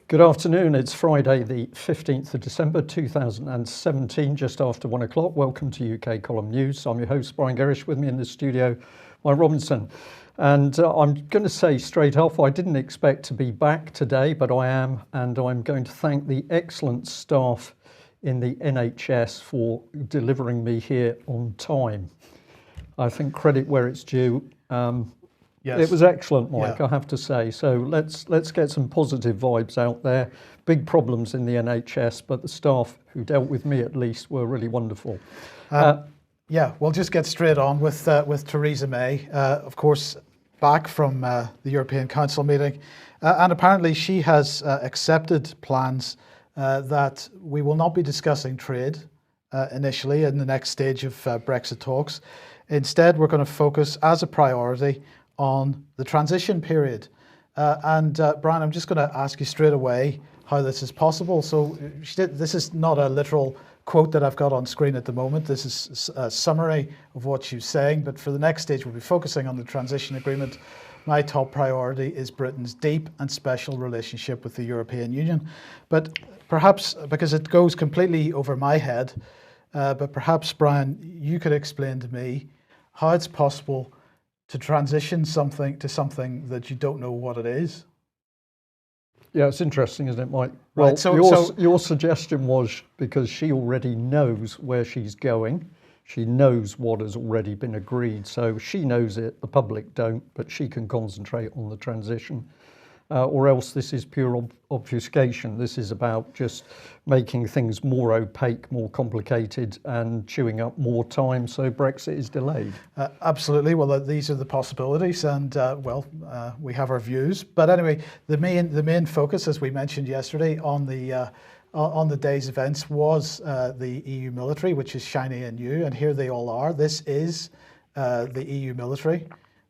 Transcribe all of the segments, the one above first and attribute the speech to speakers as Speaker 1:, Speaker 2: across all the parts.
Speaker 1: Good afternoon, it's Friday the 15th of December 2017, just after 1 o'clock. Welcome to UK Column News. I'm your host Brian Gerrish, with me in the studio, Mike Robinson. And I'm going to say straight off, I didn't expect to be back today, but I am, and I'm going to thank the excellent staff in the NHS for delivering me here on time. I think credit where it's due. Yes. It was excellent, Mike, I have to say. So let's get some positive vibes out there. Big problems in the NHS, but the staff who dealt with me at least were really wonderful.
Speaker 2: Yeah, we'll just get straight on with Theresa May, of course, back from the European Council meeting. And apparently she has accepted plans that we will not be discussing trade initially in the next stage of Brexit talks. Instead, we're going to focus as a priority on the transition period. Brian, I'm just going to ask you straight away how this is possible. So this is not a literal quote that I've got on screen at the moment. This is a summary of what she's saying. But for the next stage, we'll be focusing on the transition agreement. My top priority is Britain's deep and special relationship with the European Union. But perhaps, because it goes completely over my head, but perhaps, Brian, you could explain to me how it's possible to transition something to something that you don't know what it is.
Speaker 1: Yeah, it's interesting, isn't it, Mike?
Speaker 2: Right,
Speaker 1: well, your suggestion was because she already knows where she's going. She knows what has already been agreed. So she knows it, the public don't, but she can concentrate on the transition. Or else this is pure obfuscation. This is about just making things more opaque, more complicated, and chewing up more time, so Brexit is delayed.
Speaker 2: Absolutely. Well, these are the possibilities, and we have our views. But anyway, the main focus, as we mentioned yesterday, on the day's events was the EU military, which is shiny and new, and here they all are. This is the EU military.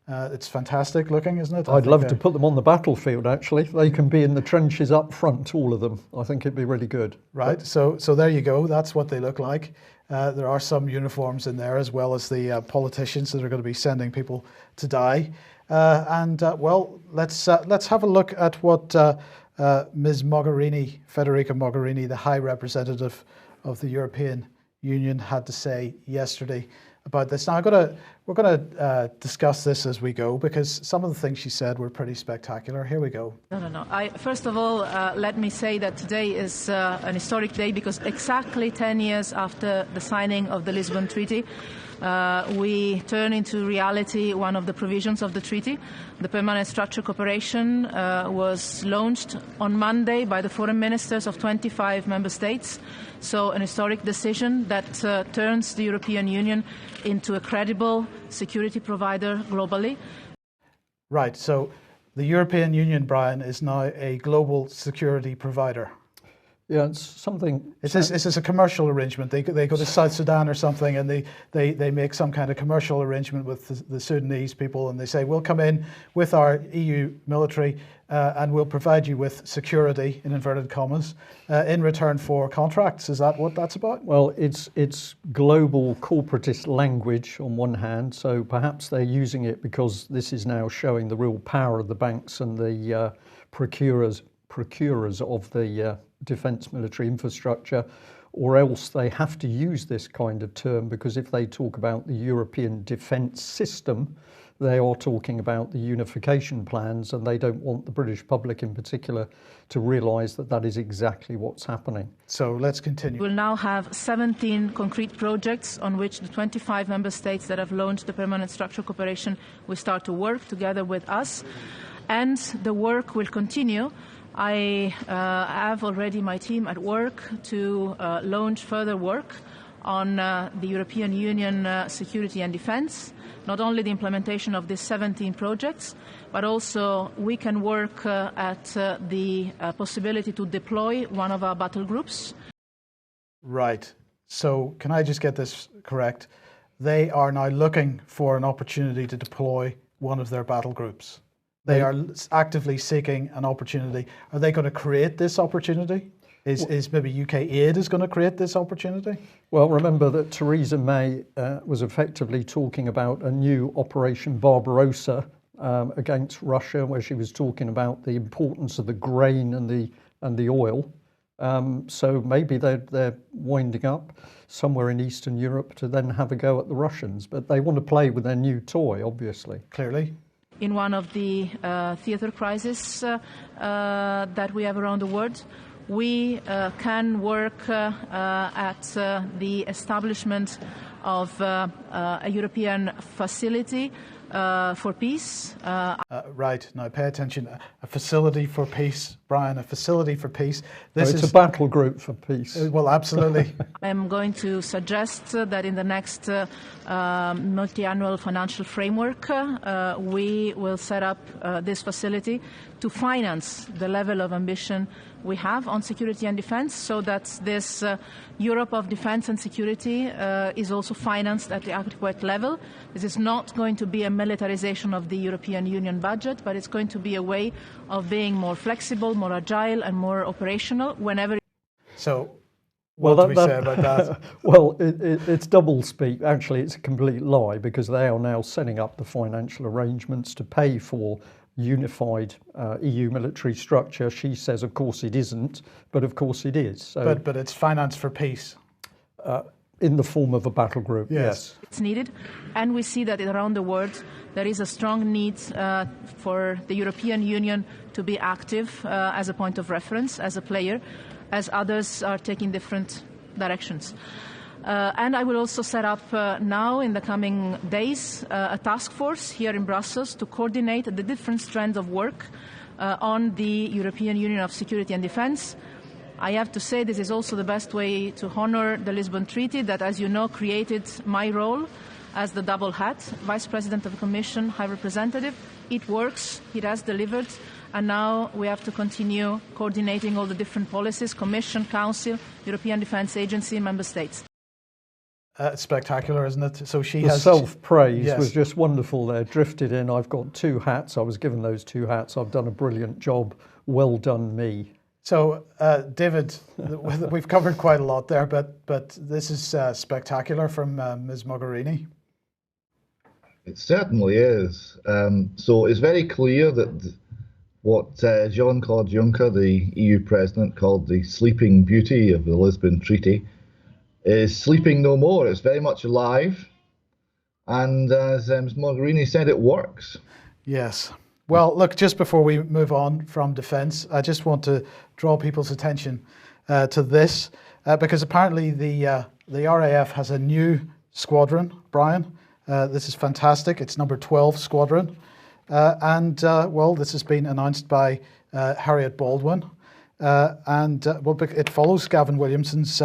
Speaker 2: It's fantastic looking, isn't it?
Speaker 1: I'd love to put them on the battlefield, actually. They can be in the trenches up front, all of them. I think it'd be really good.
Speaker 2: Right, so there you go. That's what they look like. There are some uniforms in there, as well as the politicians that are going to be sending people to die. Let's have a look at what Ms. Mogherini, Federica Mogherini, the High Representative of the European Union, had to say yesterday about this. Now, we're going to discuss this as we go, because some of the things she said were pretty spectacular. Here we go.
Speaker 3: No. First of all, let me say that today is an historic day, because exactly 10 years after the signing of the Lisbon Treaty, we turn into reality one of the provisions of the treaty. The permanent structured cooperation was launched on Monday by the foreign ministers of 25 member states. So an historic decision that turns the European Union into a credible security provider globally.
Speaker 2: Right, so the European Union, Brian, is now a global security provider.
Speaker 1: Yeah, it's something.
Speaker 2: Is this a commercial arrangement? They go to South Sudan or something, and they make some kind of commercial arrangement with the Sudanese people, and they say, we'll come in with our EU military and we'll provide you with security, in inverted commas, in return for contracts. Is that what that's about?
Speaker 1: Well, it's global corporatist language on one hand, so perhaps they're using it because this is now showing the real power of the banks and the procurers of the defence military infrastructure, or else they have to use this kind of term, because if they talk about the European defence system, they are talking about the unification plans, and they don't want the British public in particular to realise that that is exactly what's happening.
Speaker 2: So let's continue.
Speaker 3: We'll now have 17 concrete projects on which the 25 member states that have launched the permanent structural cooperation will start to work together with us, and the work will continue. I have already my team at work to launch further work on the European Union security and defence, not only the implementation of these 17 projects, but also we can work at the possibility to deploy one of our battle groups.
Speaker 2: Right. So can I just get this correct? They are now looking for an opportunity to deploy one of their battle groups. They are actively seeking an opportunity. Are they going to create this opportunity? Is maybe UK aid is going to create this opportunity?
Speaker 1: Well, remember that Theresa May was effectively talking about a new Operation Barbarossa against Russia, where she was talking about the importance of the grain and the and the oil. So maybe they're winding up somewhere in Eastern Europe to then have a go at the Russians. But they want to play with their new toy, obviously.
Speaker 2: Clearly.
Speaker 3: In one of the theater crises that we have around the world, we can work at the establishment of a European facility for peace.
Speaker 2: Right, now pay attention. A facility for peace, Brian, a facility for peace.
Speaker 1: It's a battle group for peace.
Speaker 2: Well, absolutely.
Speaker 3: I'm going to suggest that in the next multi-annual financial framework, we will set up this facility to finance the level of ambition we have on security and defence, so that this Europe of defence and security is also financed at the adequate level. This is not going to be a militarization of the European Union budget, but it's going to be a way of being more flexible, more agile and more operational whenever.
Speaker 2: So what do we say about that?
Speaker 1: Well, it's double speak. Actually, it's a complete lie, because they are now setting up the financial arrangements to pay for unified EU military structure. She says, of course it isn't, but of course it is. So,
Speaker 2: but it's finance for peace.
Speaker 1: In the form of a battle group, yes.
Speaker 3: It's needed, and we see that around the world there is a strong need for the European Union to be active as a point of reference, as a player, as others are taking different directions. And I will also set up now in the coming days a task force here in Brussels to coordinate the different strands of work on the European Union of Security and Defence. I have to say this is also the best way to honour the Lisbon Treaty that, as you know, created my role as the double hat, Vice President of the Commission, High Representative. It works, it has delivered, and now we have to continue coordinating all the different policies, Commission, Council, European Defence Agency and Member States.
Speaker 2: Spectacular, isn't it? So
Speaker 1: the self-praise was just wonderful there, drifted in. I've got 2 hats. I was given those 2 hats. I've done a brilliant job. Well done, me.
Speaker 2: So, David, we've covered quite a lot there, but this is spectacular from Ms. Mogherini.
Speaker 4: It certainly is. So it's very clear that what Jean-Claude Juncker, the EU president, called the sleeping beauty of the Lisbon Treaty, is sleeping no more. It's very much alive. And as Ms. Mogherini said, it works. Yes.
Speaker 2: Well, look, just before we move on from defence, I just want to draw people's attention to this, because apparently the RAF has a new squadron, Brian. This is fantastic. It's number 12 squadron. Well, this has been announced by Harriet Baldwin. Well, it follows Gavin Williamson's,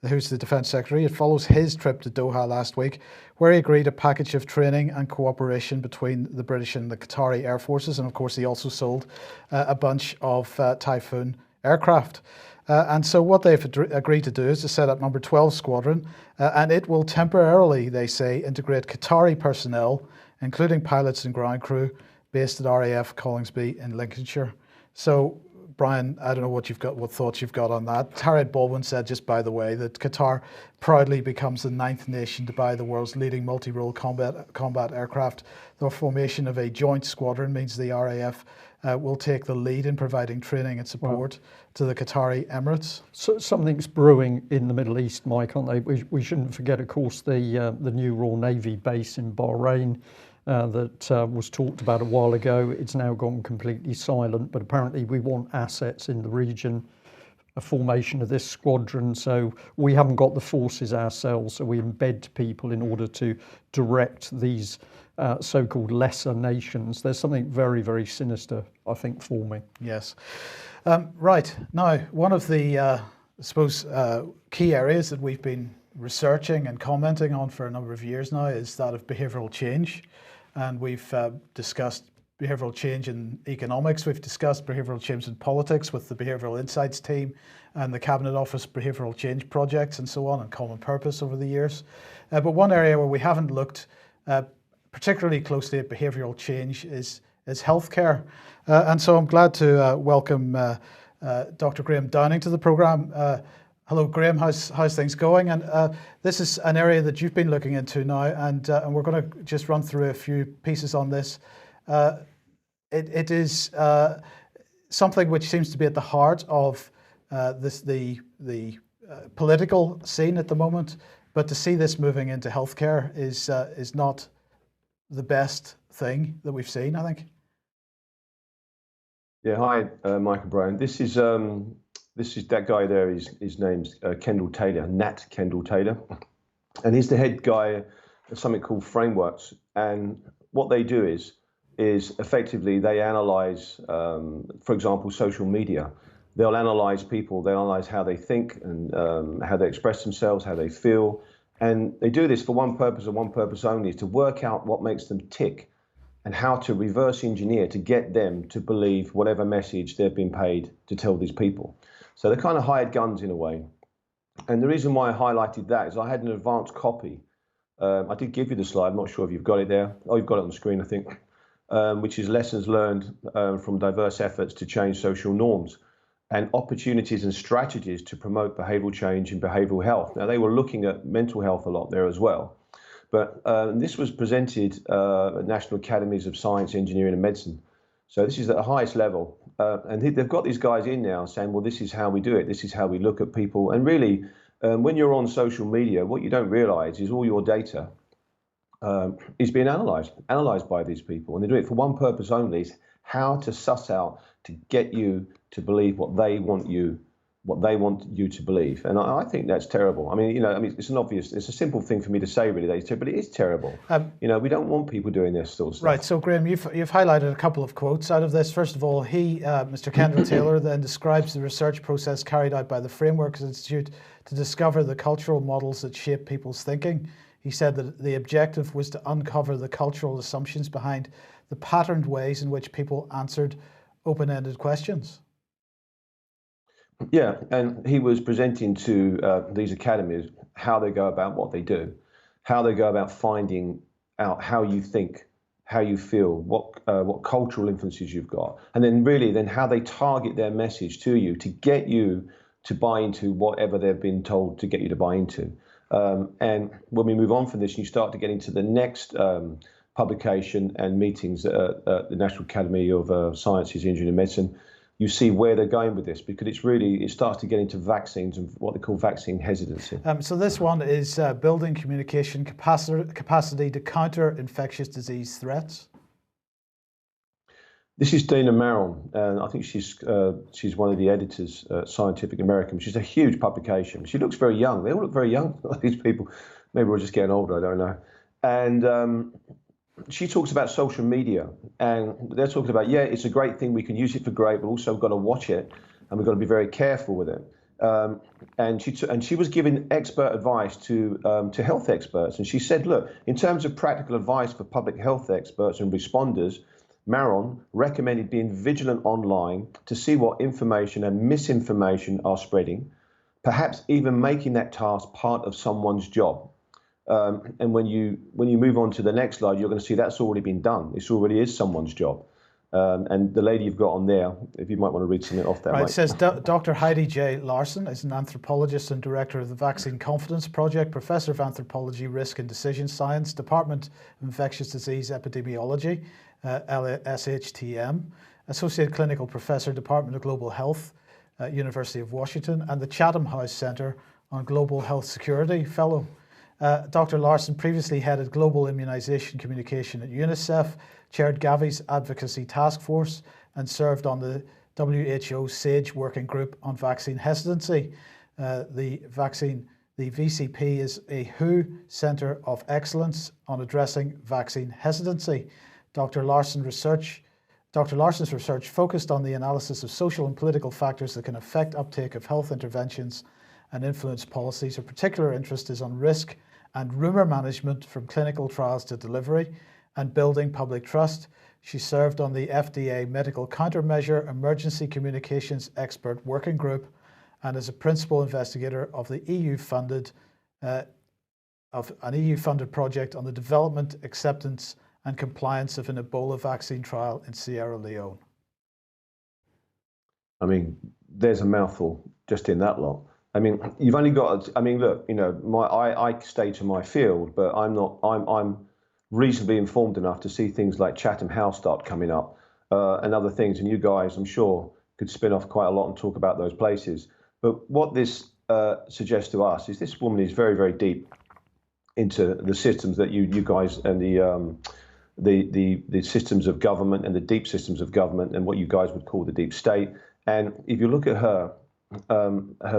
Speaker 2: who's the Defence Secretary. It follows his trip to Doha last week, where he agreed a package of training and cooperation between the British and the Qatari Air Forces. And of course, he also sold a bunch of Typhoon aircraft. And so what they've agreed to do is to set up number 12 Squadron, and it will temporarily, they say, integrate Qatari personnel, including pilots and ground crew, based at RAF Collingsby in Lincolnshire. So, Brian, I don't know what thoughts you've got on that. Harriet Baldwin said, just by the way, that Qatar proudly becomes the 9th nation to buy the world's leading multi-role combat aircraft. The formation of a joint squadron means the RAF will take the lead in providing training and support to the Qatari Emirates.
Speaker 1: So something's brewing in the Middle East, Mike, aren't they? We shouldn't forget, of course, the new Royal Navy base in Bahrain. That was talked about a while ago. It's now gone completely silent, but apparently we want assets in the region, a formation of this squadron. So we haven't got the forces ourselves, so we embed people in order to direct these so-called lesser nations. There's something very, very sinister, I think, forming.
Speaker 2: Yes. Right. Now, one of the, I suppose, key areas that we've been researching and commenting on for a number of years now is that of behavioural change. And we've discussed behavioural change in economics. We've discussed behavioural change in politics with the Behavioural Insights team and the Cabinet Office behavioural change projects and so on, and Common Purpose over the years. But one area where we haven't looked particularly closely at behavioural change is healthcare. And so I'm glad to welcome Dr. Graham Downing to the programme. Hello, Graham. How's things going? And this is an area that you've been looking into now, and we're going to just run through a few pieces on this. It is something which seems to be at the heart of the political scene at the moment. But to see this moving into healthcare is not the best thing that we've seen, I think.
Speaker 5: Yeah, hi, Mike and Brian. This is that guy there. His name's Kendall Taylor, Nat Kendall Taylor, and he's the head guy of something called Frameworks. And what they do is effectively they analyze, for example, social media. They'll analyze people. They analyze how they think and how they express themselves, how they feel, and they do this for one purpose and one purpose only: is to work out what makes them tick, and how to reverse engineer to get them to believe whatever message they've been paid to tell these people. So they're kind of hired guns in a way. And the reason why I highlighted that is I had an advanced copy. I did give you the slide. I'm not sure if you've got it there. Oh, you've got it on the screen, I think, which is lessons learned from diverse efforts to change social norms and opportunities and strategies to promote behavioural change in behavioural health. Now, they were looking at mental health a lot there as well. But this was presented at National Academies of Science, Engineering and Medicine. So this is at the highest level. And they've got these guys in now saying, well, this is how we do it. This is how we look at people. And really, when you're on social media, what you don't realize is all your data is being analyzed by these people. And they do it for one purpose only, is how to suss out, to get you to believe what they want you to believe. And I think that's terrible. I mean, it's a simple thing for me to say, really, but it is terrible. We don't want people doing this sort of stuff.
Speaker 2: Right. So, Graham, you've highlighted a couple of quotes out of this. First of all, Mr. Kendall Taylor, then describes the research process carried out by the Frameworks Institute to discover the cultural models that shape people's thinking. He said that the objective was to uncover the cultural assumptions behind the patterned ways in which people answered open-ended questions.
Speaker 5: Yeah, and he was presenting to these academies how they go about what they do, how they go about finding out how you think, how you feel, what cultural influences you've got, and then how they target their message to you to get you to buy into whatever they've been told to get you to buy into. And when we move on from this, you start to get into the next publication and meetings at the National Academy of Sciences, Engineering and Medicine. You see where they're going with this, because it starts to get into vaccines and what they call vaccine hesitancy.
Speaker 2: So this one is building communication capacity to counter infectious disease threats.
Speaker 5: This is Dina Maron, and I think she's one of the editors at Scientific American, which is a huge publication. She looks very young. They all look very young, these people. Maybe we're just getting older, I don't know. And she talks about social media, and they're talking about, yeah, it's a great thing. We can use it for great, but also we've got to watch it, and we've got to be very careful with it. And she was giving expert advice to health experts, and she said, look, in terms of practical advice for public health experts and responders, Maron recommended being vigilant online to see what information and misinformation are spreading, perhaps even making that task part of someone's job. And when you move on to the next slide, you're going to see that's already been done. It already is someone's job. And the lady you've got on there, if you might want to read something off that.
Speaker 2: Right, it says Dr. Heidi J. Larson is an anthropologist and director of the Vaccine Confidence Project, professor of anthropology, risk and decision science, Department of Infectious Disease Epidemiology, LSHTM, associate clinical professor, Department of Global Health, University of Washington, and the Chatham House Center on Global Health Security fellow. Dr. Larson previously headed global immunization communication at UNICEF, chaired Gavi's advocacy task force, and served on the WHO SAGE working group on vaccine hesitancy. The VCP is a WHO Centre of Excellence on addressing vaccine hesitancy. Dr. Larson's research focused on the analysis of social and political factors that can affect uptake of health interventions and influence policies. Her particular interest is on risk and rumour management from clinical trials to delivery and building public trust. She served on the FDA Medical Countermeasure Emergency Communications Expert Working Group and is a principal investigator of the EU-funded project on the development, acceptance and compliance of an Ebola vaccine trial in Sierra Leone.
Speaker 5: I mean, there's a mouthful just in that lot. I mean, you've only got. I mean, look, I stay to my field, but I'm reasonably informed enough to see things like Chatham House start coming up and other things. And you guys, I'm sure, could spin off quite a lot and talk about those places. But what this suggests to us is this woman is very, very deep into the systems that you guys and the systems of government and the deep systems of government and what you guys would call the deep state. And if you look at her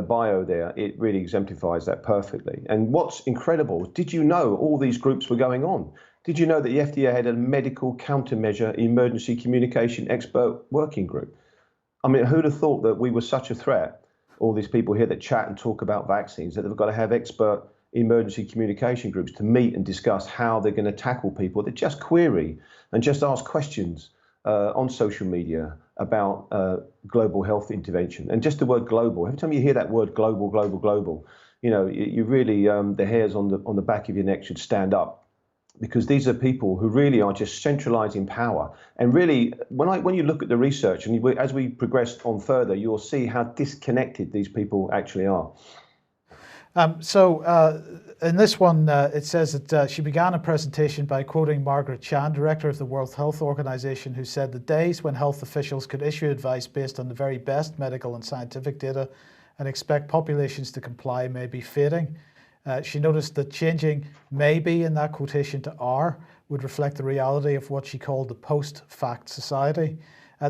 Speaker 5: bio there, it really exemplifies that perfectly. And what's incredible, did you know all these groups were going on? Did you know that the FDA had a medical countermeasure emergency communication expert working group? I mean, who'd have thought that we were such a threat, all these people here that chat and talk about vaccines, that they've got to have expert emergency communication groups to meet and discuss how they're going to tackle people that just query and just ask questions on social media about global health intervention. And just the word global, every time you hear that word global, global, global, you know, you really, the hairs on the back of your neck should stand up, because these are people who really are just centralizing power. And really, when you look at the research, and as we progress on further, you'll see how disconnected these people actually are.
Speaker 2: In this one, it says that she began a presentation by quoting Margaret Chan, director of the World Health Organization, who said the days when health officials could issue advice based on the very best medical and scientific data and expect populations to comply may be fading. She noticed that changing maybe in that quotation to are would reflect the reality of what she called the post-fact society.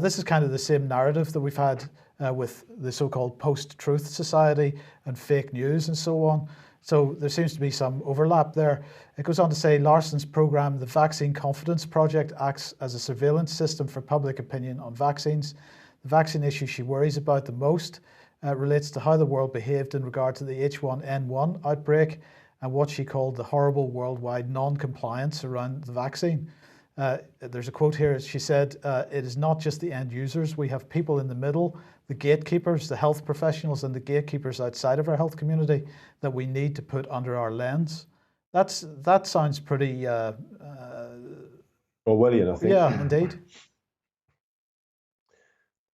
Speaker 2: This is kind of the same narrative that we've had with the so-called post-truth society and fake news and so on. So there seems to be some overlap there. It goes on to say Larson's program, the Vaccine Confidence Project, acts as a surveillance system for public opinion on vaccines. The vaccine issue she worries about the most relates to how the world behaved in regard to the H1N1 outbreak and what she called the horrible worldwide non-compliance around the vaccine. There's a quote here. She said, it is not just the end users. We have people in the middle, the gatekeepers, the health professionals and the gatekeepers outside of our health community that we need to put under our lens. That sounds pretty
Speaker 5: Orwellian, I think.
Speaker 2: Yeah, indeed.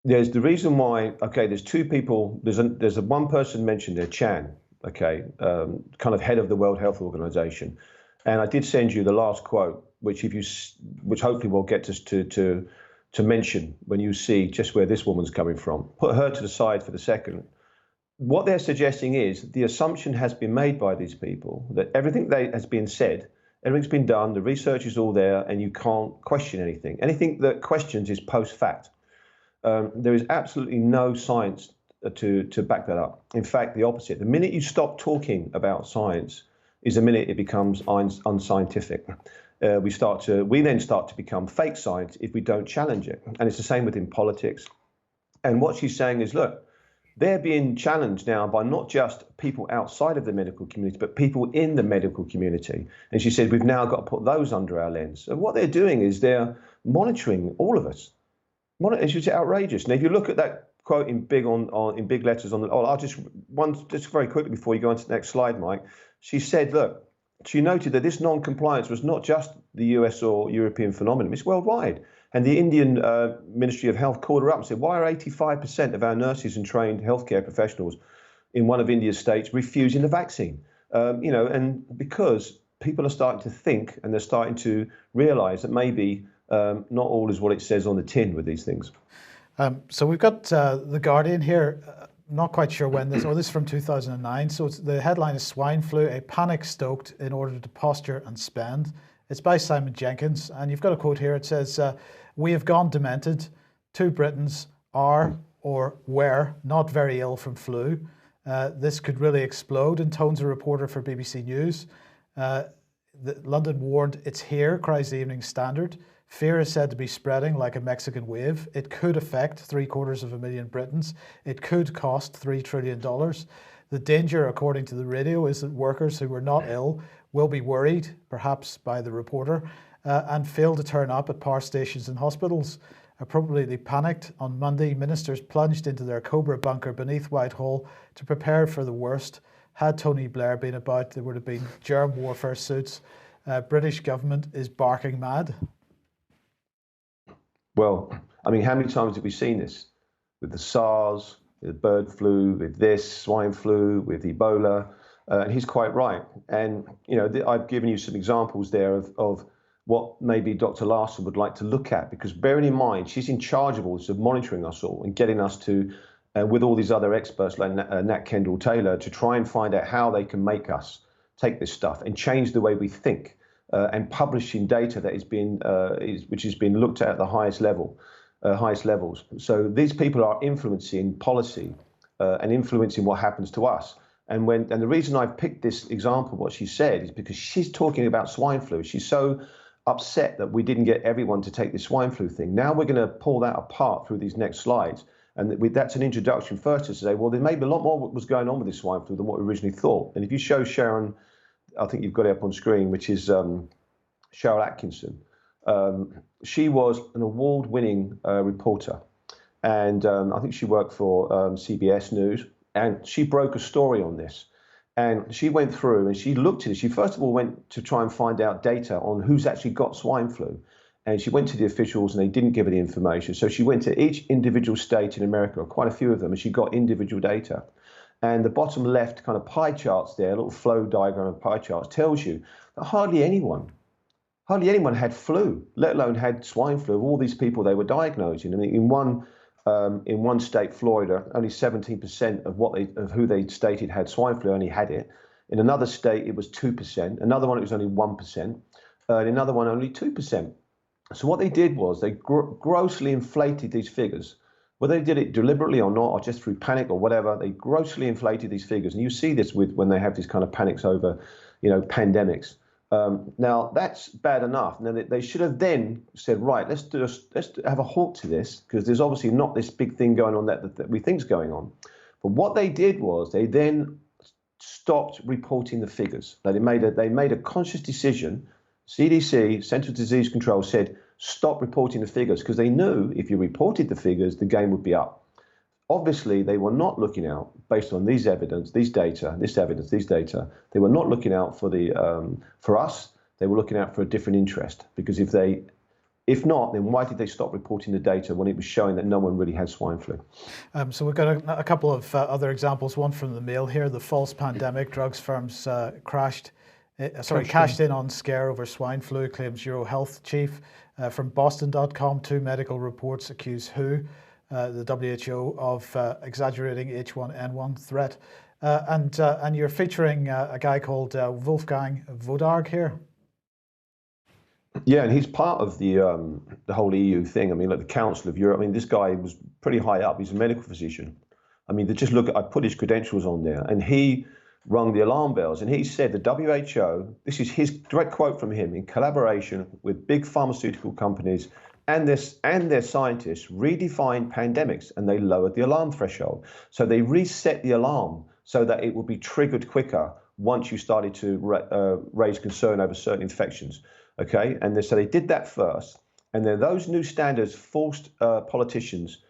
Speaker 5: There's the reason why, okay, there's two people, there's a one person mentioned there, Chan, okay, kind of head of the World Health Organization. And I did send you the last quote, which hopefully will get us to mention when you see just where this woman's coming from. Put her to the side for the second. What they're suggesting is the assumption has been made by these people that everything that has been said, everything's been done, the research is all there, and you can't question anything. Anything that questions is post-fact. There is absolutely no science to back that up. In fact, the opposite. The minute you stop talking about science is the minute it becomes unscientific. We then start to become fake science if we don't challenge it. And it's the same within politics. And what she's saying is, look, they're being challenged now by not just people outside of the medical community, but people in the medical community. And she said, we've now got to put those under our lens. And what they're doing is they're monitoring all of us. It's just outrageous. Now, if you look at that quote in big letters on the, I'll just very quickly before you go on to the next slide, Mike. She said, look, she noted that this non-compliance was not just the US or European phenomenon, it's worldwide. And the Indian Ministry of Health called her up and said, why are 85% of our nurses and trained healthcare professionals in one of India's states refusing the vaccine? And because people are starting to think and they're starting to realize that maybe not all is what it says on the tin with these things.
Speaker 2: So we've got The Guardian here. Not quite sure when this is from 2009. So the headline is Swine Flu, a panic stoked in order to posture and spend. It's by Simon Jenkins. And you've got a quote here. It says, we have gone demented. 2 Britons are or were not very ill from flu. This could really explode, intones a reporter for BBC News. London warned, it's here, cries the Evening Standard. Fear is said to be spreading like a Mexican wave. It could affect 750,000 Britons. It could cost $3 trillion. The danger, according to the radio, is that workers who were not ill will be worried, perhaps by the reporter, and fail to turn up at power stations and hospitals. Appropriately panicked, on Monday, ministers plunged into their Cobra bunker beneath Whitehall to prepare for the worst. Had Tony Blair been about, there would have been germ warfare suits. British government is barking mad.
Speaker 5: Well, I mean, how many times have we seen this? With the SARS, with the bird flu, with this, swine flu, with Ebola. And he's quite right. And, I've given you some examples there of what maybe Dr. Larson would like to look at, because bearing in mind, she's in charge of all this, of monitoring us all and getting us to, with all these other experts like Nat Kendall-Taylor, to try and find out how they can make us take this stuff and change the way we think, and publishing data that is being, which is being looked at the highest levels. So these people are influencing policy and influencing what happens to us. And the reason I've picked this example, what she said, is because she's talking about swine flu. She's so upset that we didn't get everyone to take the swine flu thing. Now we're going to pull that apart through these next slides. And that's an introduction first to say, well, there may be a lot more what was going on with this swine flu than what we originally thought. And if you show Sharon, I think you've got it up on screen, which is Cheryl Atkinson. She was an award-winning reporter. And I think she worked for CBS News. And she broke a story on this. And she went through and she looked at it. She first of all went to try and find out data on who's actually got swine flu. And she went to the officials and they didn't give her the information. So she went to each individual state in America, quite a few of them, and she got individual data. And the bottom left kind of pie charts there, a little flow diagram of pie charts, tells you that hardly anyone had flu, let alone had swine flu. Of all these people they were diagnosing. I mean, in one state, Florida, only 17% of who they stated had swine flu only had it. In another state, it was 2%. Another one, it was only 1%. In another one, only 2%. So what they did was they grossly inflated these figures. Whether they did it deliberately or not, or just through panic or whatever, they grossly inflated these figures. And you see this when they have these kind of panics over, pandemics. Now that's bad enough. Now they should have then said, right, let's have a halt to this, because there's obviously not this big thing going on that we think is going on. But what they did was they then stopped reporting the figures. They made a conscious decision. CDC, Centers for Disease Control, said stop reporting the figures, because they knew if you reported the figures, the game would be up. Obviously, they were not looking out based on this data. They were not looking out for us. They were looking out for a different interest, because if not, then why did they stop reporting the data when it was showing that no one really had swine flu?
Speaker 2: So we've got a couple of other examples. One from the Mail here: the false pandemic, drugs firms cashed in on scare over swine flu, claims Euro Health chief. From Boston.com, 2 medical reports accuse WHO, the WHO, of exaggerating H1N1 threat. And you're featuring a guy called Wolfgang Wodarg here.
Speaker 5: Yeah, and he's part of the whole EU thing. I mean, like the Council of Europe. I mean, this guy was pretty high up. He's a medical physician. I mean, I put his credentials on there, and he rung the alarm bells. And he said the WHO, this is his direct quote from him, in collaboration with big pharmaceutical companies and their scientists, redefined pandemics, and they lowered the alarm threshold. So they reset the alarm so that it would be triggered quicker once you started to raise concern over certain infections. Okay, and so they did that first, and then those new standards forced politicians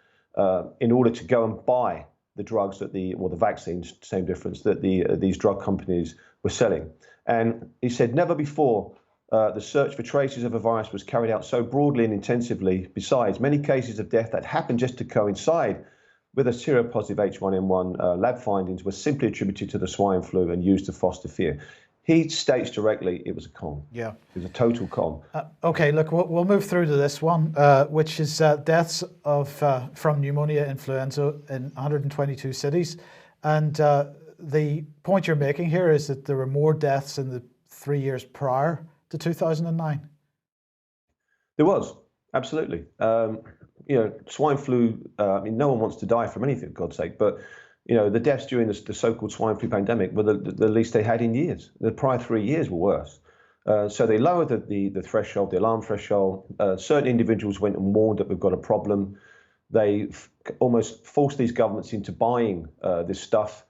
Speaker 5: in order to go and buy the drugs the vaccines, same difference, that these drug companies were selling. And he said never before the search for traces of a virus was carried out so broadly and intensively. Besides, many cases of death that happened just to coincide with a seropositive H1N1 lab findings were simply attributed to the swine flu and used to foster fear. He states directly it was a con. Yeah. It was a total con.
Speaker 2: Okay, look, we'll move through to this one, which is deaths from pneumonia influenza in 122 cities. And the point you're making here is that there were more deaths in the 3 years prior to 2009.
Speaker 5: There was, absolutely. Swine flu, I mean, no one wants to die from anything, for God's sake, but the deaths during the so-called swine flu pandemic were the least they had in years. The prior 3 years were worse. So they lowered the threshold, the alarm threshold. Certain individuals went and warned that we've got a problem. They almost forced these governments into buying this stuff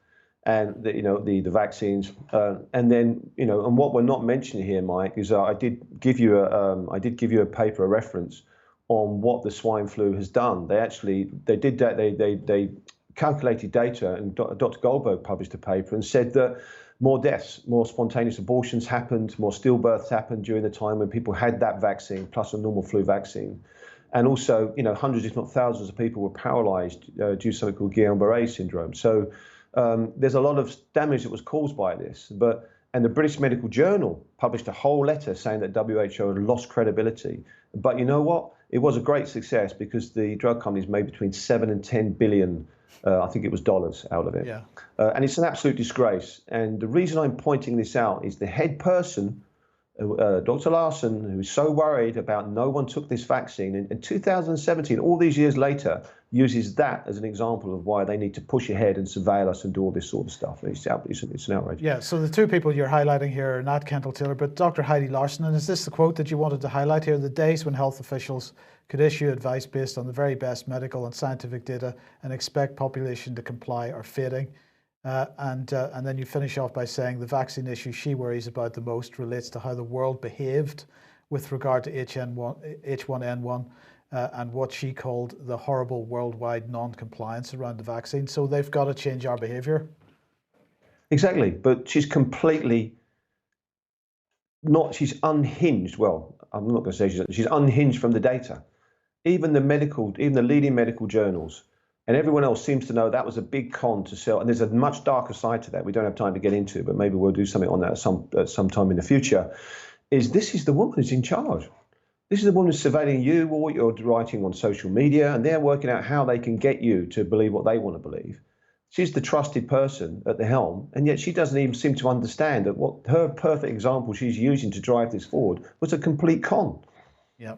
Speaker 5: and the vaccines. And then and what we're not mentioning here, Mike, is I did give you a paper, a reference on what the swine flu has done. They did that. They calculated data, and Dr. Goldberg published a paper and said that more deaths, more spontaneous abortions happened, more stillbirths happened during the time when people had that vaccine plus a normal flu vaccine. And also, hundreds, if not thousands of people were paralyzed due to something called Guillain-Barré syndrome. So there's a lot of damage that was caused by this. But And the British Medical Journal published a whole letter saying that WHO had lost credibility. But you know what? It was a great success because the drug companies made between 7 and 10 billion, I think it was dollars out of it.
Speaker 2: Yeah.
Speaker 5: And it's an absolute disgrace. And the reason I'm pointing this out is the head person, Dr. Larson, who is so worried about no one took this vaccine in 2017, all these years later, uses that as an example of why they need to push ahead and surveil us and do all this sort of stuff. It's an outrage.
Speaker 2: Yeah, so the two people you're highlighting here are not Kendall-Taylor, but Dr. Heidi Larson. And is this the quote that you wanted to highlight here? The days when health officials could issue advice based on the very best medical and scientific data and expect population to comply are fading. And then you finish off by saying the vaccine issue she worries about the most relates to how the world behaved with regard to H1N1 and what she called the horrible worldwide non-compliance around the vaccine. So they've got to change our behaviour.
Speaker 5: Exactly, but she's completely she's unhinged. Well, I'm not going to say she's unhinged from the data. Even the leading medical journals and everyone else seems to know that was a big con to sell. And there's a much darker side to that we don't have time to get into, but maybe we'll do something on that at some time in the future. This is the woman who's in charge. This is the woman who's surveilling you, what you're writing on social media, and they're working out how they can get you to believe what they want to believe. She's the trusted person at the helm, and yet she doesn't even seem to understand that what her perfect example she's using to drive this forward was a complete con.
Speaker 2: Yeah.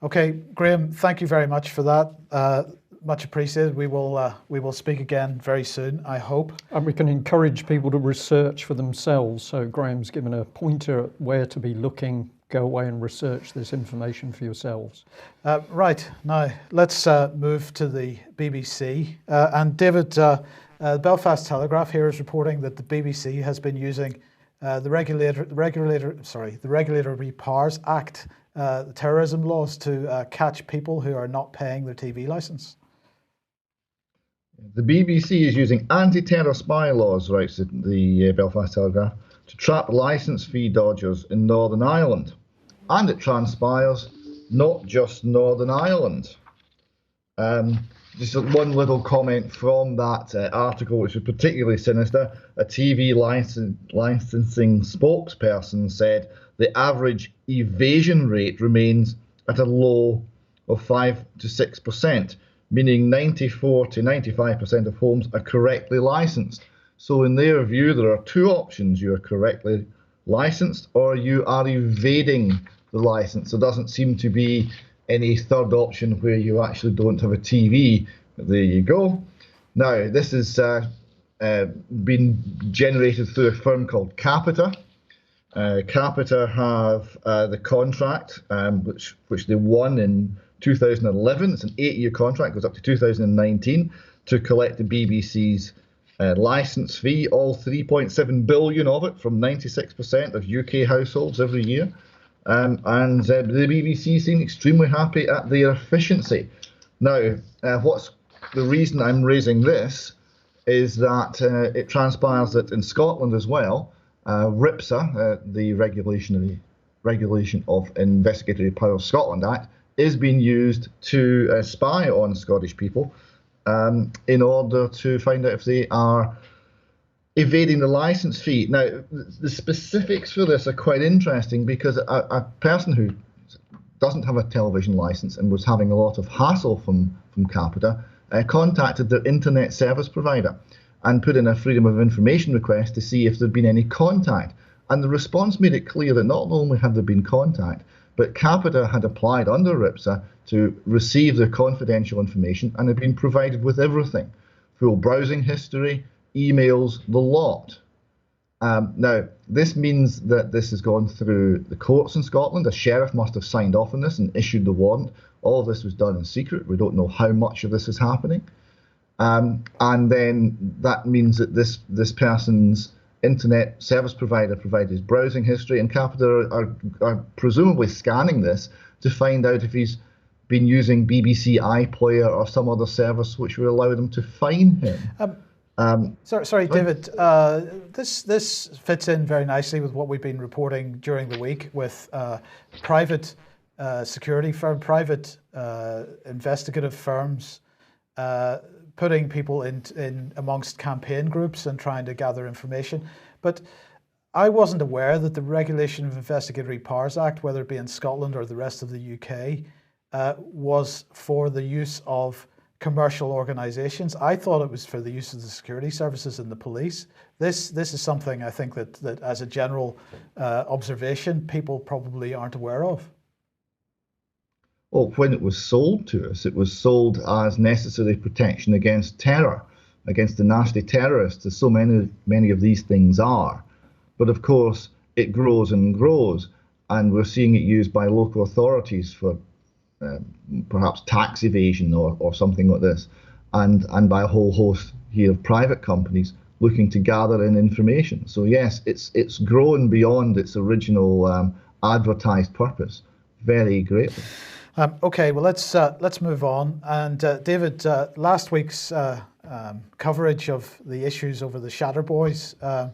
Speaker 2: Okay, Graham, thank you very much for that. Much appreciated. We will speak again very soon, I hope.
Speaker 1: And we can encourage people to research for themselves. So Graham's given a pointer at where to be looking. Go away and research this information for yourselves.
Speaker 2: Right, now let's move to the BBC. And David, Belfast Telegraph here is reporting that the BBC has been using the Regulatory Powers Act, the terrorism laws, to catch people who are not paying their TV licence.
Speaker 4: The BBC is using anti-terror spy laws, writes the Belfast Telegraph, to trap licence fee dodgers in Northern Ireland. And it transpires not just Northern Ireland. Just one little comment from that article, which is particularly sinister. A TV licensing spokesperson said the average evasion rate remains at a low of 5 to 6%, meaning 94 to 95% of homes are correctly licensed. So in their view, there are two options. You are correctly licensed or you are evading the license. There doesn't seem to be any third option where you actually don't have a TV. There you go. Now, this has been generated through a firm called Capita. Capita have the contract, which they won in 2011. It's an 8-year contract, goes up to 2019, to collect the BBC's licence fee, all 3.7 billion of it from 96% of UK households every year. And the BBC seem extremely happy at their efficiency. Now, what's the reason I'm raising this is that it transpires that in Scotland as well, RIPA, the Regulation of Investigatory Powers Scotland Act, is being used to spy on Scottish people in order to find out if they are evading the licence fee. Now, the specifics for this are quite interesting because a person who doesn't have a television licence and was having a lot of hassle from Capita contacted their internet service provider and put in a Freedom of Information request to see if there'd been any contact. And the response made it clear that not only had there been contact, but Capita had applied under RIPA to receive their confidential information and had been provided with everything: full browsing history, emails, the lot. Now, this means that this has gone through the courts in Scotland. A sheriff must have signed off on this and issued the warrant. All of this was done in secret. We don't know how much of this is happening. And then that means that this person's internet service provider provided his browsing history, and Capita are presumably scanning this to find out if he's been using BBC iPlayer or some other service which would allow them to find him.
Speaker 2: Sorry, David. This fits in very nicely with what we've been reporting during the week with private security firm, private investigative firms putting people in amongst campaign groups and trying to gather information. But I wasn't aware that the Regulation of Investigatory Powers Act, whether it be in Scotland or the rest of the UK, was for the use of commercial organisations. I thought it was for the use of the security services and the police. This is something I think that as a general observation, people probably aren't aware of.
Speaker 4: Well, when it was sold to us, it was sold as necessary protection against terror, against the nasty terrorists, as so many of these things are. But of course, it grows and grows, and we're seeing it used by local authorities for perhaps tax evasion or something like this, and by a whole host here of private companies looking to gather in information. So yes, it's grown beyond its original advertised purpose very greatly.
Speaker 2: Okay, well let's move on. And David, last week's coverage of the issues over the Shatterboys,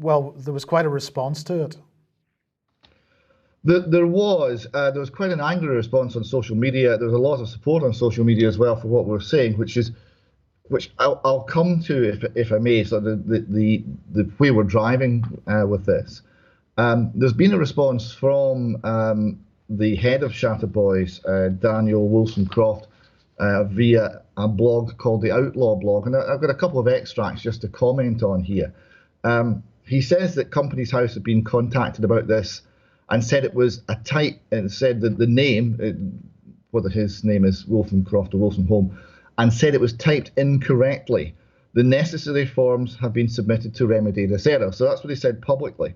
Speaker 2: well, there was quite a response to it.
Speaker 4: There was quite an angry response on social media. There was a lot of support on social media as well for what we're saying, which I'll come to if I may. So the way we're driving with this, there's been a response from the head of Shatterboys, Daniel Wilson-Croft, via a blog called the Outlaw Blog, and I've got a couple of extracts just to comment on here. He says that Companies House had been contacted about this and said it was a type, and said that the name, whether his name is Wilson-Croft or Wilson-Home, and said it was typed incorrectly. The necessary forms have been submitted to remedy this error. So that's what he said publicly.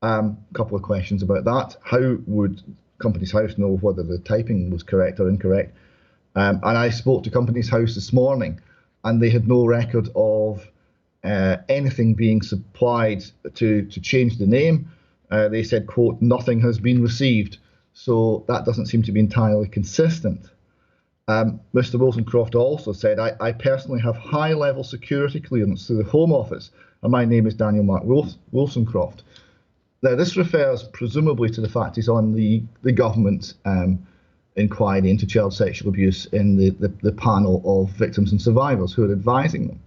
Speaker 4: A couple of questions about that. How would Companies House know whether the typing was correct or incorrect? And I spoke to Companies House this morning, and they had no record of anything being supplied to change the name. They said, quote, nothing has been received. So that doesn't seem to be entirely consistent. Mr. Wilson-Croft also said, I personally have high-level security clearance through the Home Office, and my name is Daniel Mark Wilson-Croft. Now, this refers presumably to the fact he's on the government inquiry into child sexual abuse in the panel of victims and survivors who are advising them.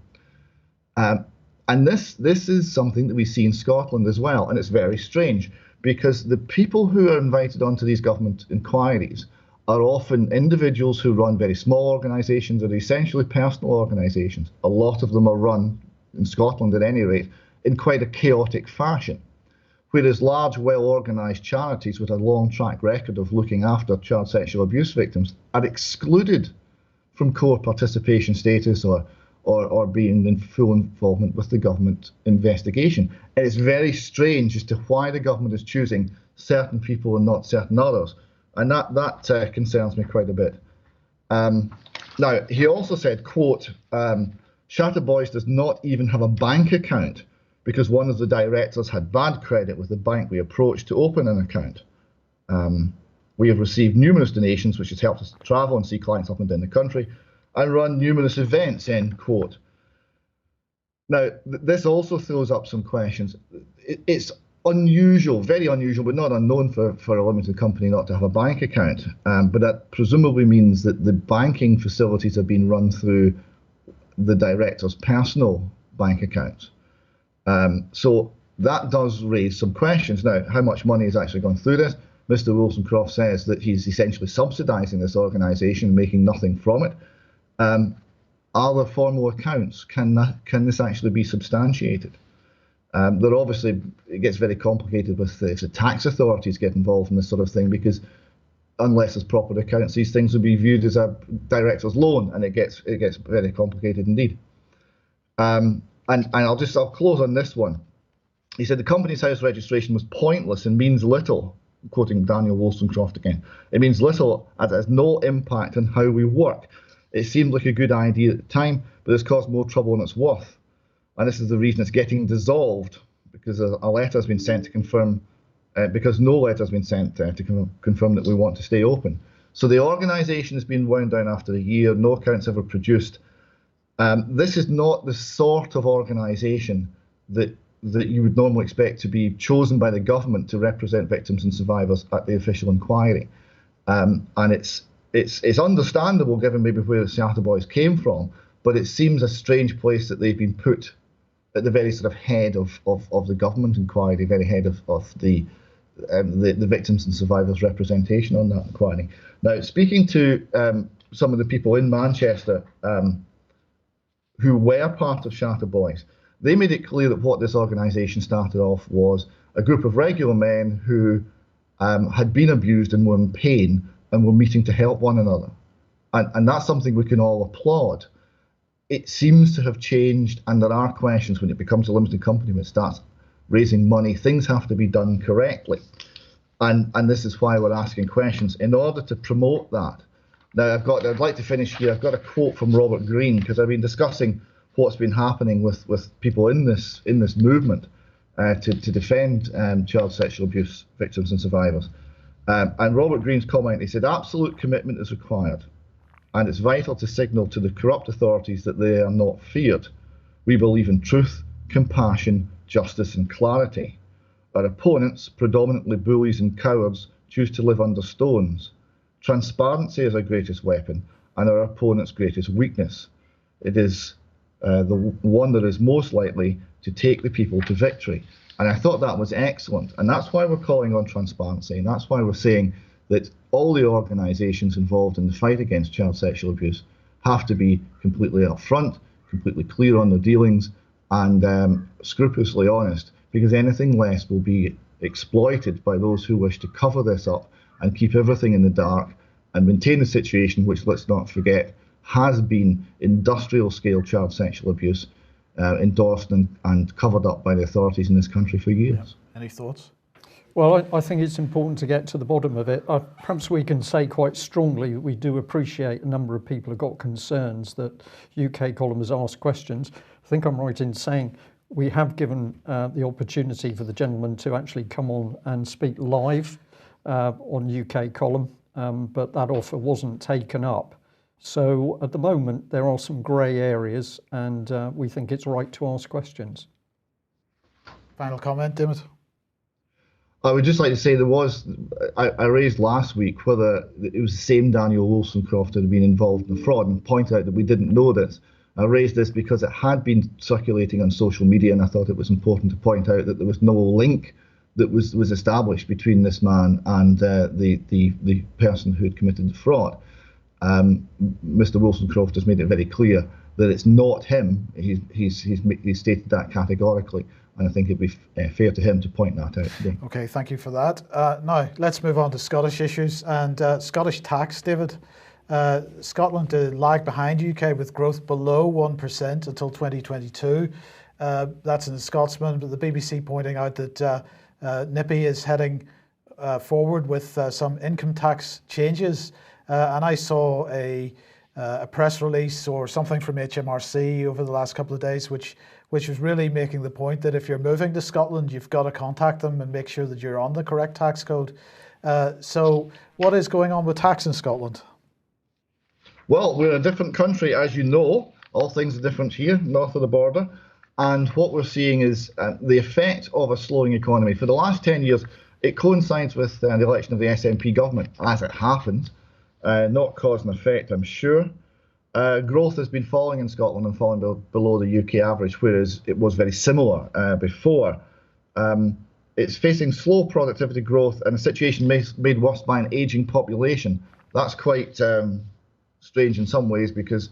Speaker 4: And this is something that we see in Scotland as well, and it's very strange because the people who are invited onto these government inquiries are often individuals who run very small organisations or essentially personal organisations. A lot of them are run, in Scotland at any rate, in quite a chaotic fashion, whereas large, well-organised charities with a long track record of looking after child sexual abuse victims are excluded from core participation status or being in full involvement with the government investigation. And it's very strange as to why the government is choosing certain people and not certain others. And that concerns me quite a bit. Now, he also said, quote, Shatterboys does not even have a bank account because one of the directors had bad credit with the bank we approached to open an account. We have received numerous donations, which has helped us travel and see clients up and down the country and run numerous events, end quote. Now, this also throws up some questions. It's unusual, very unusual, but not unknown for a limited company not to have a bank account. But that presumably means that the banking facilities have been run through the director's personal bank accounts. So that does raise some questions. Now, how much money has actually gone through this? Mr. Wilson-Croft says that he's essentially subsidising this organisation, making nothing from it. Are there formal accounts? Can this actually be substantiated? There obviously, it gets very complicated if the tax authorities get involved in this sort of thing, because unless there's proper accounts, these things would be viewed as a director's loan, and it gets very complicated indeed. And I'll close on this one. He said the Companies House registration was pointless and means little, quoting Daniel Wilson-Croft again. It means little as it has no impact on how we work. It seemed like a good idea at the time, but it's caused more trouble than it's worth. And this is the reason it's getting dissolved, because a letter has been sent to confirm, because no letter has been sent to confirm that we want to stay open. So the organisation has been wound down after a year, no accounts ever produced. This is not the sort of organisation that you would normally expect to be chosen by the government to represent victims and survivors at the official inquiry. And it's understandable given maybe where the Shatterboys came from, but it seems a strange place that they've been put at the very sort of head of the government inquiry, the very head of the victims and survivors representation on that inquiry. Now, speaking to some of the people in Manchester who were part of Shatterboys, they made it clear that what this organisation started off was a group of regular men who had been abused and were in pain and were meeting to help one another. And that's something we can all applaud. It seems to have changed, and there are questions when it becomes a limited company, when it starts raising money. Things have to be done correctly. And this is why we're asking questions, in order to promote that. Now, I'd like to finish here. I've got a quote from Robert Greene, because I've been discussing what's been happening with people in this movement to defend child sexual abuse victims and survivors. And Robert Greene's comment, he said, absolute commitment is required, and it's vital to signal to the corrupt authorities that they are not feared. We believe in truth, compassion, justice and clarity. Our opponents, predominantly bullies and cowards, choose to live under stones. Transparency is our greatest weapon and our opponent's greatest weakness. It is the one that is most likely to take the people to victory. And I thought that was excellent. And that's why we're calling on transparency. And that's why we're saying that all the organisations involved in the fight against child sexual abuse have to be completely upfront, completely clear on their dealings, and scrupulously honest, because anything less will be exploited by those who wish to cover this up and keep everything in the dark and maintain the situation, which, let's not forget, has been industrial scale child sexual abuse endorsed and covered up by the authorities in this country for years.
Speaker 2: Yeah. Any thoughts?
Speaker 1: Well, I think it's important to get to the bottom of it. Perhaps we can say quite strongly that we do appreciate a number of people have got concerns that UK Column has asked questions. I think I'm right in saying we have given the opportunity for the gentleman to actually come on and speak live on UK Column, but that offer wasn't taken up. So at the moment, there are some grey areas, and we think it's right to ask questions.
Speaker 2: Final comment, Dimit?
Speaker 4: I would just like to say I raised last week whether it was the same Daniel Wollstonecroft that had been involved in the fraud, and pointed out that we didn't know this. I raised this because it had been circulating on social media, and I thought it was important to point out that there was no link that was established between this man and the person who had committed the fraud. Mr. Wollstonecroft has made it very clear that it's not him. He's stated that categorically, and I think it'd be fair to him to point that out today.
Speaker 2: Okay, thank you for that. Now, let's move on to Scottish issues and Scottish tax, David. Scotland lagged behind UK with growth below 1% until 2022. That's in the Scotsman, but the BBC pointing out that NIPI is heading forward with some income tax changes. And I saw a press release or something from HMRC over the last couple of days, which was really making the point that if you're moving to Scotland, you've got to contact them and make sure that you're on the correct tax code. So what is going on with tax in Scotland?
Speaker 4: Well, we're a different country, as you know. All things are different here, north of the border. And what we're seeing is the effect of a slowing economy. For the last 10 years, it coincides with the election of the SNP government, as it happens. Not cause and effect, I'm sure. Growth has been falling in Scotland and falling below the UK average, whereas it was very similar before. It's facing slow productivity growth and a situation made worse by an ageing population. That's quite strange in some ways, because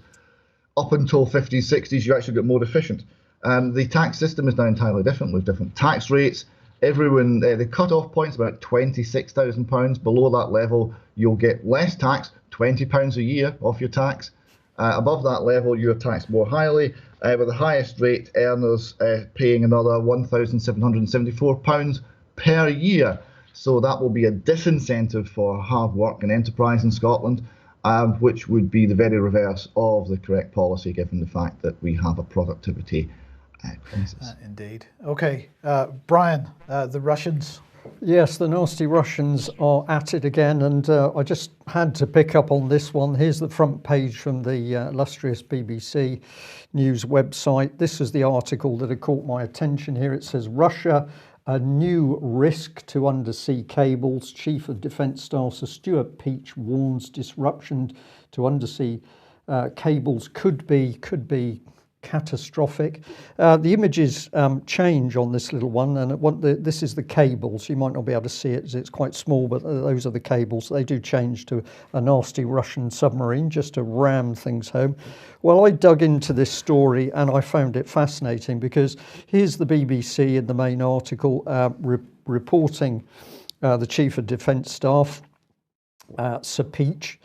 Speaker 4: up until 50s, 60s, you actually got more efficient. The tax system is now entirely different, with different tax rates. Everyone, the cut-off point's about £26,000. Below that level, you'll get less tax, £20 a year off your tax. Above that level, you're taxed more highly, with the highest rate earners paying another £1,774 per year. So that will be a disincentive for hard work and enterprise in Scotland, which would be the very reverse of the correct policy, given the fact that we have a productivity crisis.
Speaker 2: Indeed. Okay, Brian, the Russians.
Speaker 1: Yes, the nasty Russians are at it again, and I just had to pick up on this one. Here's the front page from the illustrious BBC News website. This is the article that had caught my attention here. It says, Russia, a new risk to undersea cables. Chief of Defence Staff Sir Stuart Peach warns disruption to undersea cables could be catastrophic. The images change on this little one, and this is the cables. You might not be able to see it as it's quite small, but those are the cables. They do change to a nasty Russian submarine just to ram things home. Well, I dug into this story and I found it fascinating, because here's the BBC in the main article reporting the Chief of Defence Staff, Sir Peach,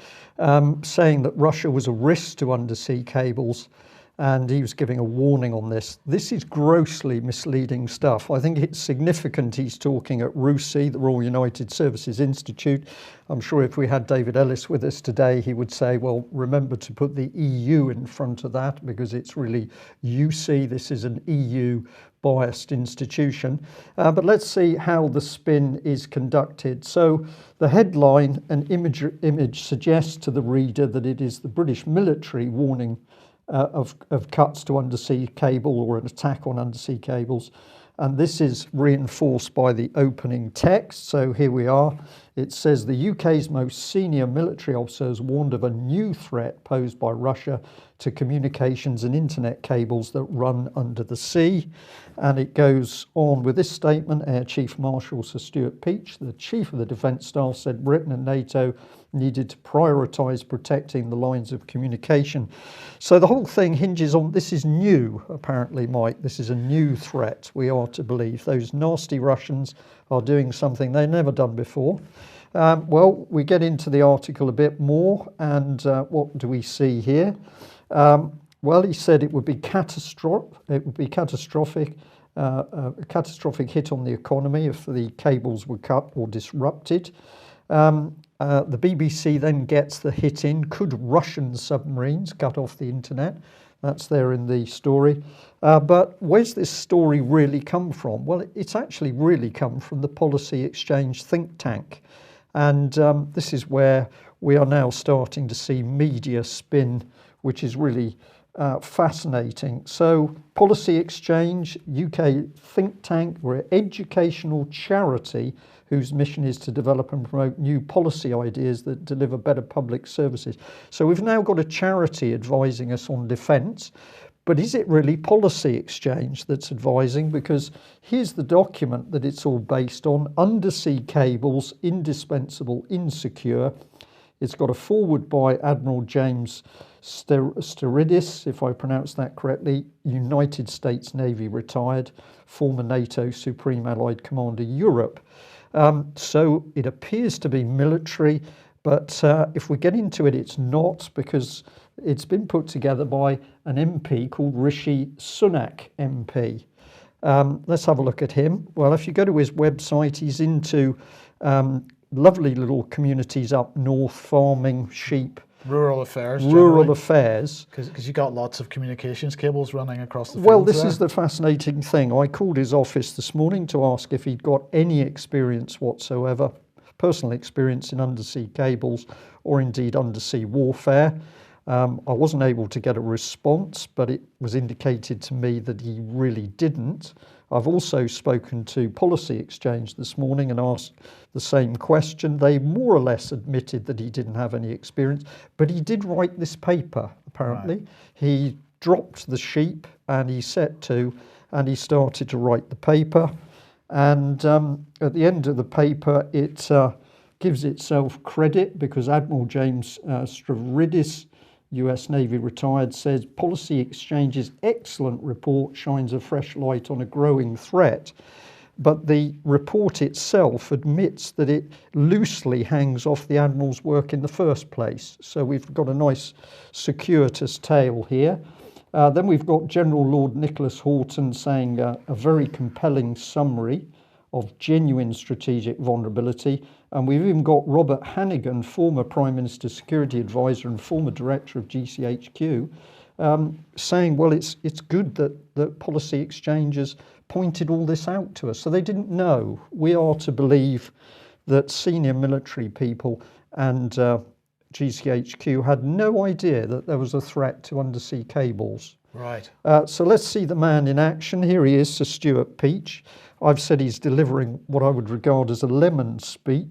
Speaker 1: saying that Russia was a risk to undersea cables, and he was giving a warning on this. This is grossly misleading stuff. I think it's significant he's talking at RUSI, the Royal United Services Institute. I'm sure if we had David Ellis with us today, he would say, well, remember to put the EU in front of that, because it's really UC. This is an EU biased institution. But let's see how the spin is conducted. So the headline and image suggests to the reader that it is the British military warning of cuts to undersea cable, or an attack on undersea cables. And this is reinforced by the opening text. So here we are. It says the UK's most senior military officers warned of a new threat posed by Russia to communications and internet cables that run under the sea. And it goes on with this statement. Air Chief Marshal Sir Stuart Peach, the Chief of the Defence Staff, said Britain and NATO needed to prioritise protecting the lines of communication. So the whole thing hinges on, this is new, apparently, Mike. This is a new threat, we are to believe. Those nasty Russians are doing something they've never done before. Well, we get into the article a bit more, and what do we see here? Well, he said it would be catastrophic. It would be catastrophic, a catastrophic hit on the economy if the cables were cut or disrupted. The BBC then gets the hit in. Could Russian submarines cut off the internet? That's there in the story. But where's this story really come from? Well, it's actually really come from the Policy Exchange think tank. And this is where we are now starting to see media spin, which is really fascinating. So Policy Exchange, UK think tank, we're an educational charity whose mission is to develop and promote new policy ideas that deliver better public services. So we've now got a charity advising us on defence, but is it really Policy Exchange that's advising? Because here's the document that it's all based on: undersea cables, indispensable, insecure. It's got a foreword by Admiral James Styridis, if I pronounce that correctly, United States Navy retired, former NATO Supreme Allied Commander Europe. So it appears to be military, but if we get into it, it's not, because it's been put together by an MP called Rishi Sunak MP. Let's have a look at him. Well, if you go to his website, he's into lovely little communities up north, farming, sheep.
Speaker 2: Rural affairs.
Speaker 1: Rural affairs.
Speaker 2: Because you got lots of communications cables running across the fields.
Speaker 1: Well, this is the fascinating thing. I called his office this morning to ask if he'd got any experience whatsoever, personal experience in undersea cables or indeed undersea warfare. I wasn't able to get a response, but it was indicated to me that he really didn't. I've also spoken to Policy Exchange this morning and asked the same question. They more or less admitted that he didn't have any experience, but he did write this paper, apparently. Right. He dropped the sheep and he set to, and he started to write the paper. And at the end of the paper, it gives itself credit, because Admiral James Styridis, US Navy retired, says Policy Exchange's excellent report shines a fresh light on a growing threat. But the report itself admits that it loosely hangs off the Admiral's work in the first place. So we've got a nice circuitous tale here. Then we've got General Lord Nicholas Horton saying a very compelling summary of genuine strategic vulnerability. And we've even got Robert Hannigan, former Prime Minister's Security Advisor and former Director of GCHQ, saying, well, it's good that Policy Exchanges pointed all this out to us. So they didn't know. We are to believe that senior military people and GCHQ had no idea that there was a threat to undersea cables.
Speaker 2: Right.
Speaker 1: So let's see the man in action. Here he is, Sir Stuart Peach. I've said he's delivering what I would regard as a lemon speech.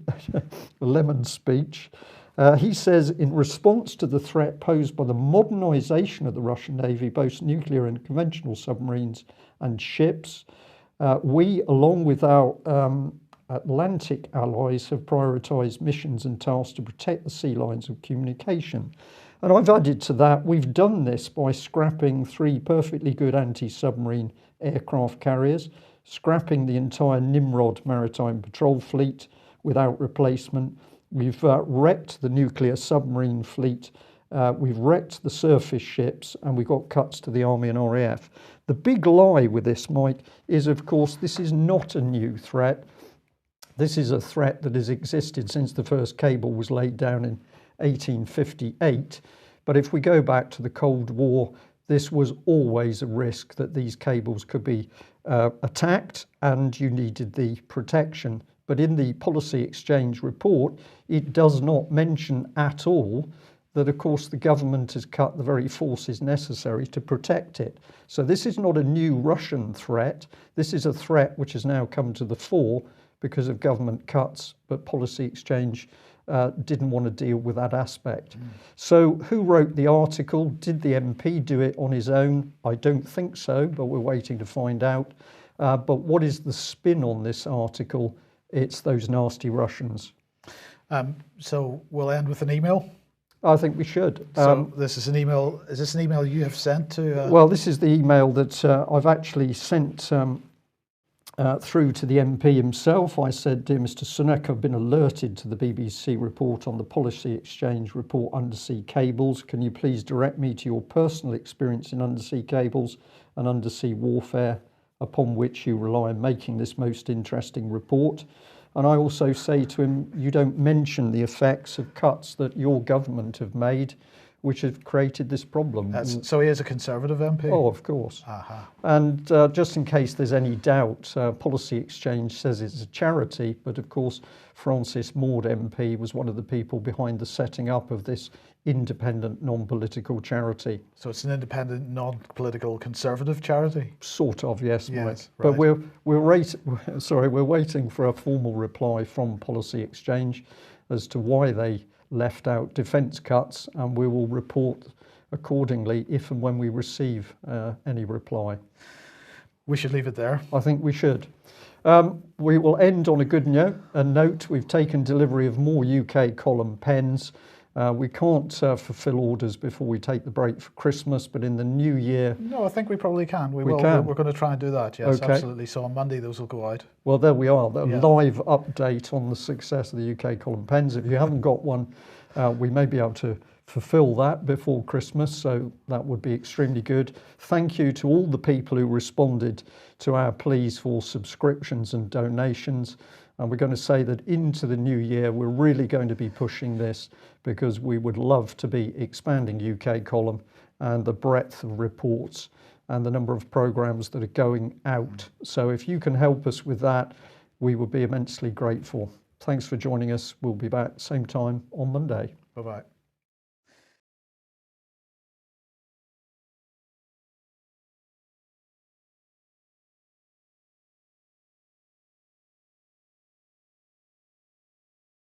Speaker 1: He says, in response to the threat posed by the modernisation of the Russian Navy, both nuclear and conventional submarines and ships, we, along with our Atlantic allies, have prioritised missions and tasks to protect the sea lines of communication. And I've added to that, we've done this by scrapping 3 perfectly good anti-submarine aircraft carriers, scrapping the entire Nimrod maritime patrol fleet without replacement. We've wrecked the nuclear submarine fleet, we've wrecked the surface ships, and we've got cuts to the Army and RAF. The big lie with this, Mike, is of course this is not a new threat. This is a threat that has existed since the first cable was laid down in 1858. But if we go back to the Cold War, this was always a risk that these cables could be attacked and you needed the protection. But in the policy exchange report, it does not mention at all that, of course, the government has cut the very forces necessary to protect it. So this is not a new Russian threat. This is a threat which has now come to the fore because of government cuts, but policy exchange didn't want to deal with that aspect. So who wrote the article? Did the MP do it on his own? I don't think so, but we're waiting to find out. But what is the spin on this article? It's those nasty Russians.
Speaker 2: So we'll end with an email.
Speaker 1: I think we should.
Speaker 2: So this is an email. Is this an email you have sent to?
Speaker 1: Well, this is the email that I've actually sent through to the MP himself. I said, "Dear Mr. Sunak, I've been alerted to the BBC report on the policy exchange report undersea cables. Can you please direct me to your personal experience in undersea cables and undersea warfare, upon which you rely in making this most interesting report?" And I also say to him, you don't mention the effects of cuts that your government have made, which have created this problem.
Speaker 2: So he is a Conservative MP?
Speaker 1: Oh, of course. And just in case there's any doubt, Policy Exchange says it's a charity, but of course Francis Maud MP was one of the people behind the setting up of this independent non-political charity.
Speaker 2: So it's an independent non-political Conservative charity?
Speaker 1: Sort of, yes, Mike.
Speaker 2: Right.
Speaker 1: But we're waiting for a formal reply from Policy Exchange as to why they left out defence cuts, and we will report accordingly if and when we receive any reply.
Speaker 2: We should leave it there.
Speaker 1: I think we should. We will end on a good note. We've taken delivery of more UK column pens. We can't fulfil orders before we take the break for Christmas, but in the new year...
Speaker 2: No, I think we probably can. We will.
Speaker 1: Can.
Speaker 2: We're going to try and do that, yes,
Speaker 1: okay.
Speaker 2: Absolutely. So on Monday those will go out.
Speaker 1: Well, there we are, the live update on the success of the UK column pens. If you haven't got one, we may be able to fulfil that before Christmas, so that would be extremely good. Thank you to all the people who responded to our pleas for subscriptions and donations. And we're going to say that into the new year, we're really going to be pushing this because we would love to be expanding UK column and the breadth of reports and the number of programmes that are going out. So if you can help us with that, we would be immensely grateful. Thanks for joining us. We'll be back same time on Monday.
Speaker 2: Bye-bye.